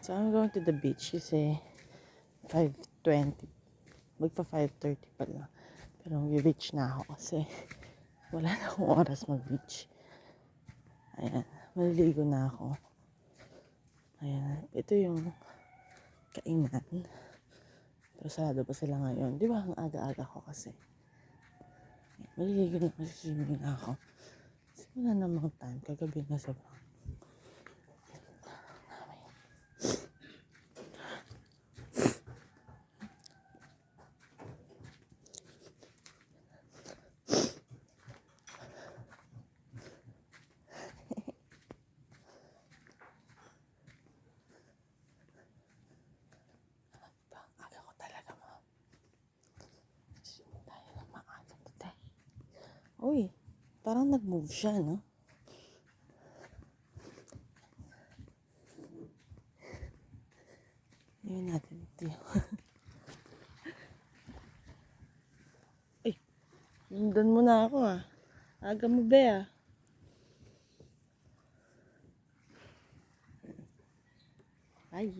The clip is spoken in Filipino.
So I'm going to the beach kasi 5:20. Magpa 5:30 pa lang. Pero mag-beach na ako kasi wala na akong oras mag-beach. Ayan. Maliligo na ako. Ayan. Ito yung kainan. Pero sarado pa sila ngayon. Di ba ang aga-aga ko kasi. Ayan. Maliligo na kasi swimming na ako. Kasi wala namang time. Kagabi na sobrang. Aga ko talaga mo. Swimming tayo ng maaga today. Uy, parang nag-move siya, no? Yun natin ito. Ay, sundan mo na ako ah. Aga mo ba ah? Ay.